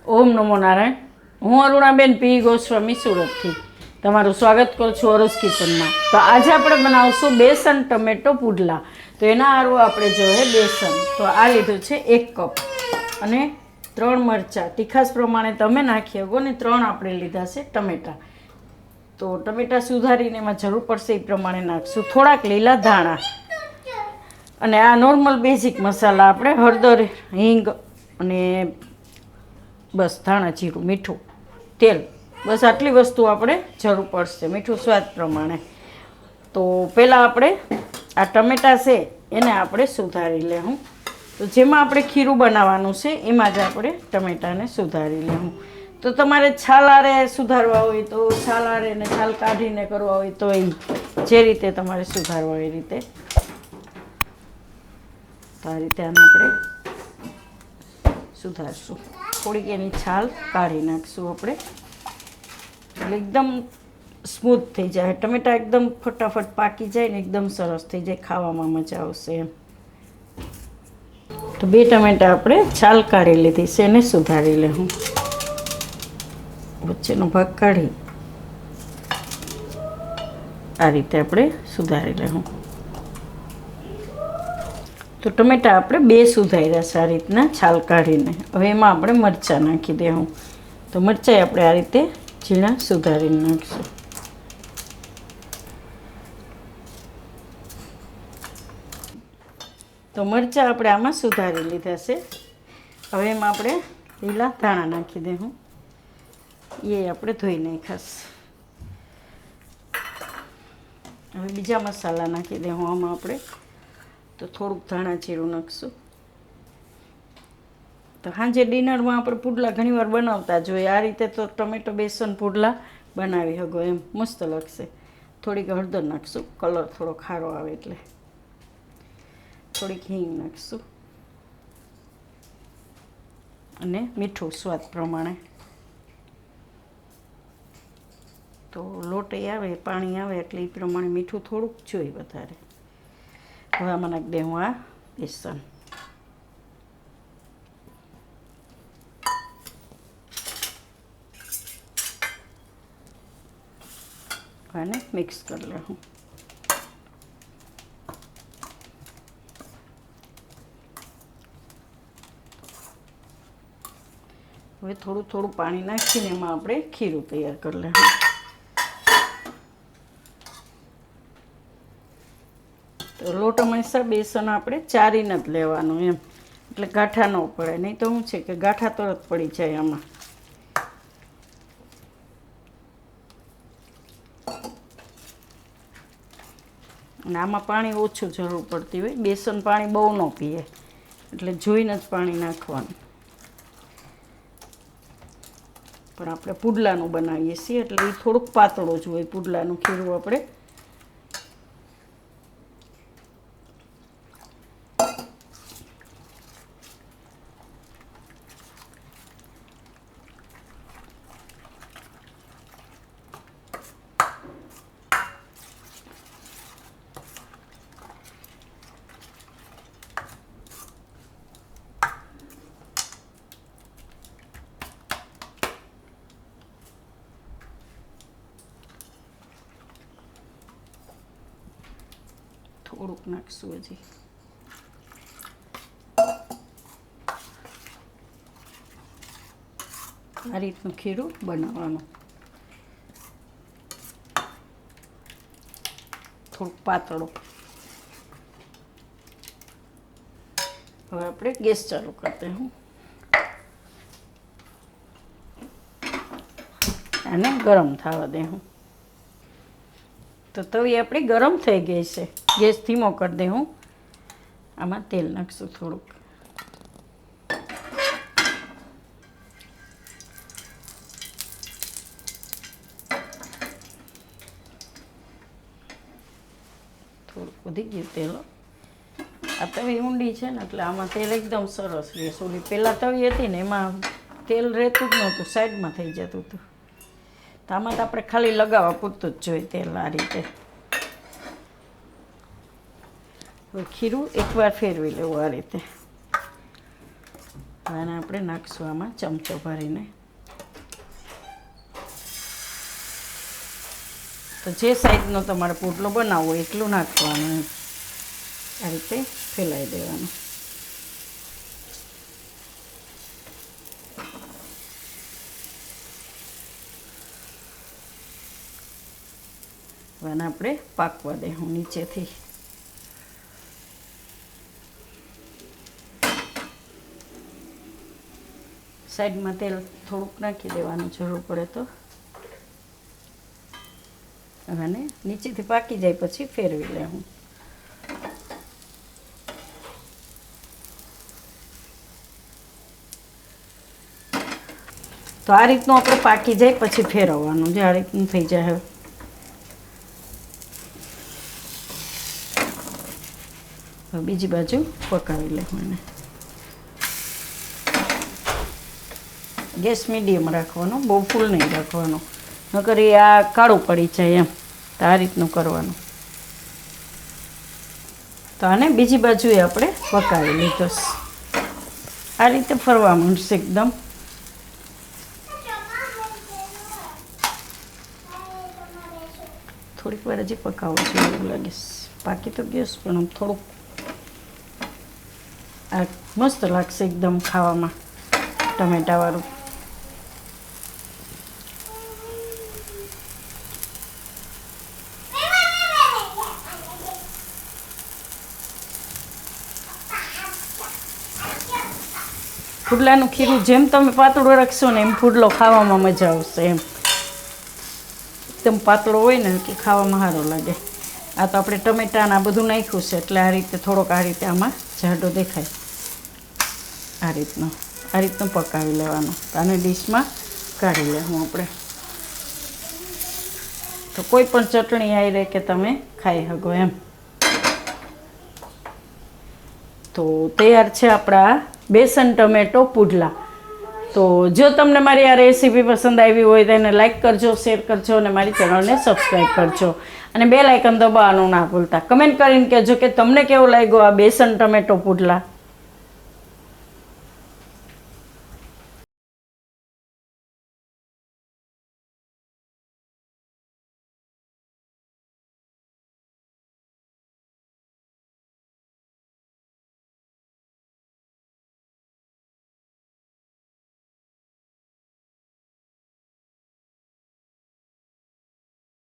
ઓમ નમો નારાયણ. હું અરુણાબેન પી ગોસ્વામી સુરતથી તમારું સ્વાગત કરું છું અરુસ કિચનમાં. તો આજે આપણે બનાવશું બેસન ટમેટો પુડલા. તો એના હારું આપણે જોઈએ બેસન. તો આ લીધું છે 1 કપ અને 3 મરચાં તીખાસ પ્રમાણે તમે નાખી શકો ને 3 આપણે લીધા છે ટમેટાં. તો ટમેટાં સુધારીને એમાં જરૂર પડશે એ પ્રમાણે નાખશું. થોડાક લીલા ધાણા અને આ નોર્મલ બેઝિક મસાલા આપણે હળદર, હિંગ અને બસ ધાણા જીરું, મીઠું, તેલ, બસ આટલી વસ્તુ આપણે જરૂર પડશે, મીઠું સ્વાદ પ્રમાણે. તો પહેલાં આપણે આ ટમેટાં છે એને આપણે સુધારી લેવું. તો જેમાં આપણે ખીરું બનાવવાનું છે એમાં જ આપણે ટમેટાને સુધારી લેવું. તો તમારે છાલારે સુધારવા હોય તો છાલારે ને છાલ કાઢીને કરવા હોય તો એ જે રીતે તમારે સુધારવા હોય એ રીતે. તો આ રીતે આને આપણે સુધારશું. થોડીક એની છાલ કાઢી નાખશું આપણે એટલે એકદમ સ્મૂથ થઈ જાય. ટમેટા એકદમ ફટાફટ પાકી જાય ને એકદમ સરસ થઈ જાય, ખાવામાં મજા આવશે એમ. તો 2 ટમેટા આપણે છાલ કાઢી લીધી છે એને સુધારી લેવું. વચ્ચેનો ભાગ કાઢી આ રીતે આપણે સુધારી લેવું. તો ટમેટા આપણે 2 સુધાર્યા છે આ રીતના છાલ કાઢીને. હવે એમાં આપણે મરચાં નાખી દેવું. તો મરચાં આપણે આ રીતે ઝીણા સુધારીને નાખીશું. તો મરચાં આપણે આમાં સુધારી લીધા છે. હવે એમાં આપણે લીલા ધાણા નાખી દેવું. એ આપણે ધોઈ નાખાશ. હવે બીજા મસાલા નાખી દેવું આમાં આપણે. તો થોડુંક ધાણા જીરું નાખશું. તો સાંજે ડિનરમાં આપણે પુડલા ઘણીવાર બનાવતા જોઈએ. આ રીતે તો ટમેટો બેસન પુડલા બનાવી શકો એમ મસ્ત લાગશે. થોડીક હળદર નાખશું, કલર થોડો ખારો આવે એટલે. થોડીક હિંગ નાખશું અને મીઠું સ્વાદ પ્રમાણે. તો લોટ આવે, પાણી આવે એટલે એ પ્રમાણે મીઠું થોડુંક જોઈએ વધારે. હવે આમાં નાખી દઉં આ બેસન. આને મિક્સ કરી લઉં. હવે થોડું થોડું પાણી નાખીને એમાં આપણે ખીરું તૈયાર કરી લઉં. તો લોટ હંમેશા બેસન આપણે ચારીને જ લેવાનું એમ, એટલે ગાંઠા ન પડે. નહીં તો શું છે કે ગાંઠા તરત પડી જાય આમાં. અને આમાં પાણી ઓછું જરૂર પડતી હોય. બેસન પાણી બહુ ન પીએ એટલે જોઈને જ પાણી નાખવાનું. પણ આપણે પુડલાનું બનાવીએ છીએ એટલે એ થોડુંક પાતળું જ હોય પુડલાનું ખીરું. આપણે થોડુંક નાખશું હજી. આ રીતનું ખીરું બનાવવાનું. થોડુંક પાતળું. હવે આપણે ગેસ ચાલુ કરી દઉં. આને ગરમ થવા દઉં. તો તવી આપણી ગરમ થઈ ગઈ છે. ગેસ ધીમો કરી દઉં. આમાં તેલ નાખશું થોડુંક. થોડુંક વધી ગયું તેલ. આ તવી ઊંડી છે ને એટલે આમાં તેલ એકદમ સરસ રહે. ઓલી પહેલાં તવી હતી ને એમાં તેલ રહેતું જ નહોતું, સાઈડમાં થઈ જતું હતું. તો આમાં તો આપણે ખાલી લગાવવા પૂરતું જ જોઈએ તેલ. આ રીતે હવે ખીરું એકવાર ફેરવી લેવું આ રીતે. આને આપણે નાખશું આમાં ચમચો ભરીને. તો જે સાઈઝનો તમારે પુડલો બનાવવો હોય એટલું નાખવાનું. આ રીતે ફેલાઈ દેવાનું. હવે આપણે પાકવા દેવું નીચેથી. સાઈડમાં તેલ થોડુંક નાખી દેવાનું જરૂર પડે તો. અને નીચેથી પાકી જાય પછી ફેરવી લેવું. તો આ રીતનું આપણે પાકી જાય પછી ફેરવવાનું. જે આ રીતનું થઈ જાય. હવે બીજી બાજુ પકાવી લેવું એને. ગેસ મીડિયમ રાખવાનો, બહુ ફૂલ નહીં રાખવાનો, નકર એ આ કાળું પડી જાય એમ. તો આ રીતનું કરવાનું. તો આને બીજી બાજુએ આપણે પકાવી લીધો. આ રીતે ફરવા માંડશે એકદમ. થોડીક વાર હજી પકાવો છે એવું લાગે. પાકી તો ગેસ પણ આમ થોડુંક આ મસ્ત લાગશે એકદમ ખાવામાં ટમેટાવાળું. પુડલાનું ખીરું જેમ તમે પાતળું રાખશો ને એમ પુડલો ખાવામાં મજા આવશે એમ. એકદમ પાતળો હોય ને કે ખાવામાં સારો લાગે. આ તો આપણે ટમેટાને આ બધું નાખ્યું છે એટલે આ રીતે થોડોક આ રીતે આમાં જાડો દેખાય. આ રીતનું પકાવી લેવાનું. આને ડીશમાં કાઢી લેવું આપણે. તો કોઈ પણ ચટણી આવી રહે કે તમે ખાઈ શકો એમ. તો તૈયાર છે આપણા બેસન ટમેટો પુડલા. તો જો તમને મારી આ રેસીપી પસંદ આવી હોય તો એને લાઈક કરજો, શેર કરજો અને મારી ચેનલને સબસ્ક્રાઈબ કરજો. અને બેલ આઇકન દબાવવાનું ના ભૂલતા. કમેન્ટ કરીને કહેજો કે તમને કેવો લાગ્યો આ બેસન ટમેટો પુડલા.